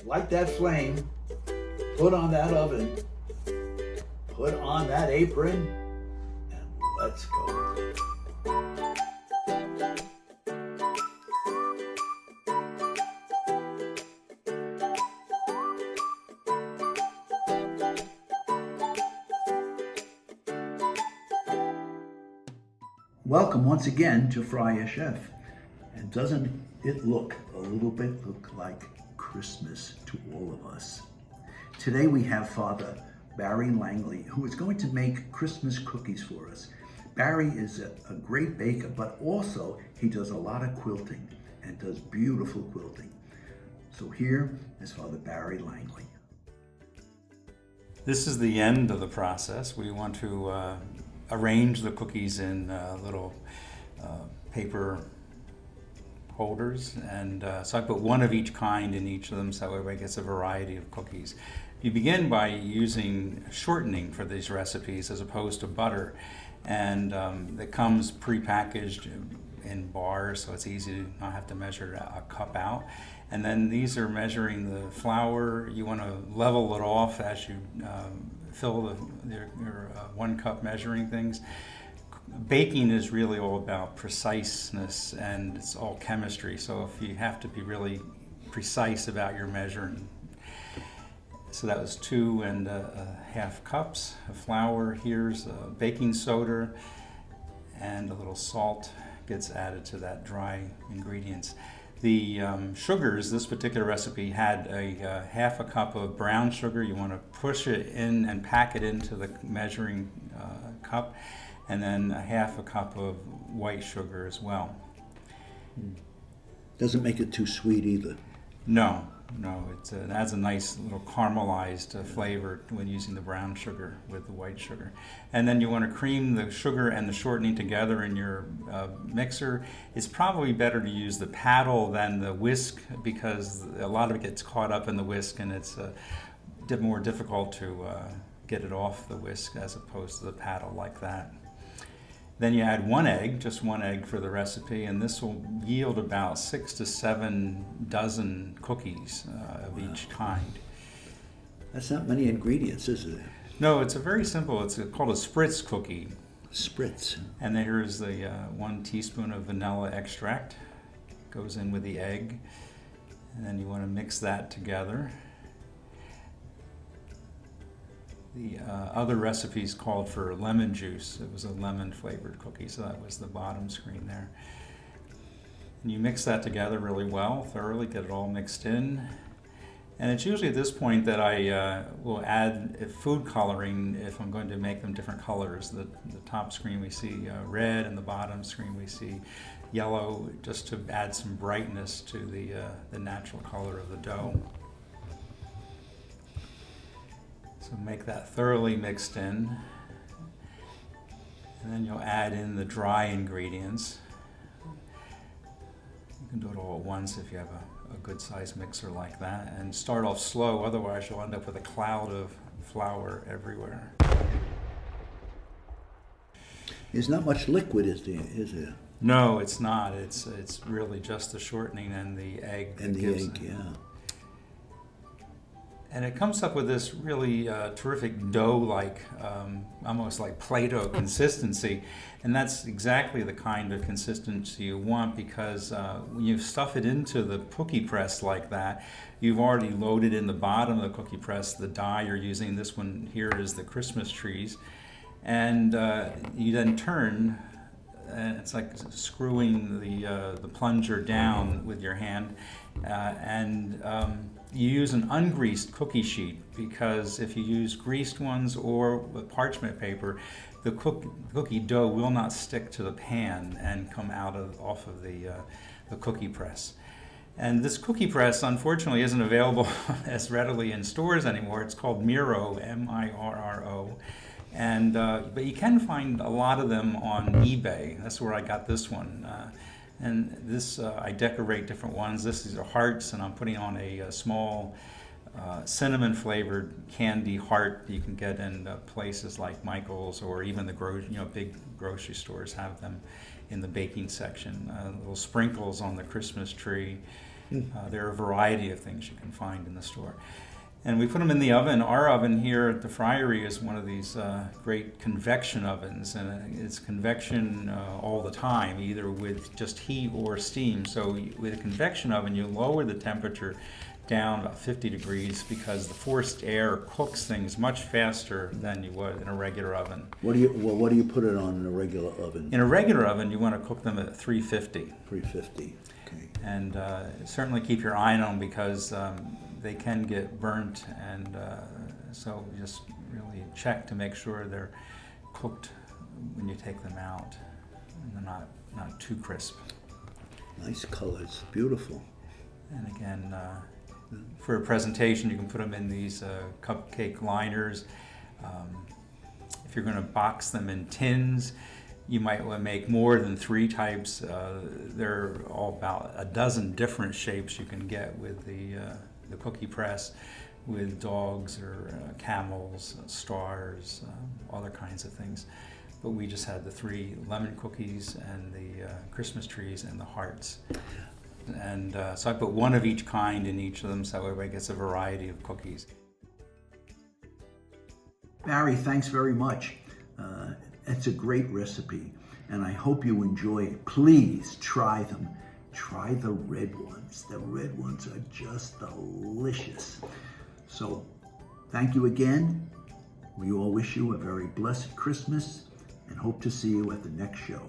light that flame, put on that oven, put on that apron, and let's go. Welcome once again to FriarChef. And doesn't it look a little bit like Christmas to all of us? Today we have Father Barry Langley, who is going to make Christmas cookies for us. Barry is a great baker, but also he does a lot of quilting and does beautiful quilting. So here is Father Barry Langley. This is the end of the process. We want to arrange the cookies in little paper holders, and so I put one of each kind in each of them so everybody gets a variety of cookies. You begin by using shortening for these recipes as opposed to butter, and it comes pre-packaged in bars, so it's easy to not have to measure a cup out. And then these are measuring the flour. You want to level it off as you fill your 1 cup measuring things. Baking is really all about preciseness, and it's all chemistry, so if you have to be really precise about your measuring. So that was 2.5 cups of flour. Here's baking soda, and a little salt gets added to that dry ingredients. The sugars, this particular recipe had a 1/2 cup of brown sugar. You want to push it in and pack it into the measuring cup, and then a 1/2 cup of white sugar as well. Doesn't make it too sweet either. No, it adds a nice little caramelized flavor when using the brown sugar with the white sugar. And then you want to cream the sugar and the shortening together in your mixer. It's probably better to use the paddle than the whisk because a lot of it gets caught up in the whisk, and it's more difficult to get it off the whisk as opposed to the paddle like that. Then you add 1 egg, just 1 egg for the recipe, and this will yield about 6 to 7 dozen cookies of each kind. That's not many ingredients, is it? No, it's very simple. It's called a Spritz cookie. Spritz. And here's the 1 teaspoon of vanilla extract. Goes in with the egg. And then you want to mix that together. The other recipes called for lemon juice. It was a lemon flavored cookie, so that was the bottom screen there. And you mix that together really well, thoroughly, get it all mixed in. And it's usually at this point that I will add food coloring if I'm going to make them different colors. The top screen we see red, and the bottom screen we see yellow, just to add some brightness to the natural color of the dough. So make that thoroughly mixed in, and then you'll add in the dry ingredients. You can do it all at once if you have a good sized mixer like that, and start off slow, otherwise you'll end up with a cloud of flour everywhere. There's not much liquid, is there? No, it's not. It's really just the shortening and the egg. And the egg, yeah. And it comes up with this really terrific dough-like, almost like Play-Doh consistency. And that's exactly the kind of consistency you want, because when you stuff it into the cookie press like that, you've already loaded in the bottom of the cookie press the die you're using. This one here is the Christmas trees. And you then turn, and it's like screwing the plunger down with your hand. You use an ungreased cookie sheet, because if you use greased ones or with parchment paper, the cookie dough will not stick to the pan and come off of the cookie press. And this cookie press, unfortunately, isn't available as readily in stores anymore. It's called Miro, M-I-R-R-O. But you can find a lot of them on eBay. That's where I got this one. And this, I decorate different ones. This is hearts, and I'm putting on a small cinnamon flavored candy heart you can get in places like Michael's, or even the big grocery stores have them in the baking section. Little sprinkles on the Christmas tree. There are a variety of things you can find in the store. And we put them in the oven. Our oven here at the Friary is one of these great convection ovens, and it's convection all the time, either with just heat or steam. So with a convection oven, you lower the temperature down about 50 degrees because the forced air cooks things much faster than you would in a regular oven. What do you put it on in a regular oven? In a regular oven, you want to cook them at 350. 350. Okay. And certainly keep your eye on them because they can get burnt, and so just really check to make sure they're cooked when you take them out and they're not too crisp. Nice colors, beautiful. And again, for a presentation, you can put them in these cupcake liners. If you're going to box them in tins, you might want to make more than 3 types. There are all about a dozen different shapes you can get with the cookie press, with dogs or camels, stars, other kinds of things. But we just had the 3 lemon cookies and the Christmas trees and the hearts. And so I put one of each kind in each of them so everybody gets a variety of cookies. Barry, thanks very much. It's a great recipe, and I hope you enjoy it. Please try them. Try the red ones. The red ones are just delicious. So, thank you again. We all wish you a very blessed Christmas and hope to see you at the next show.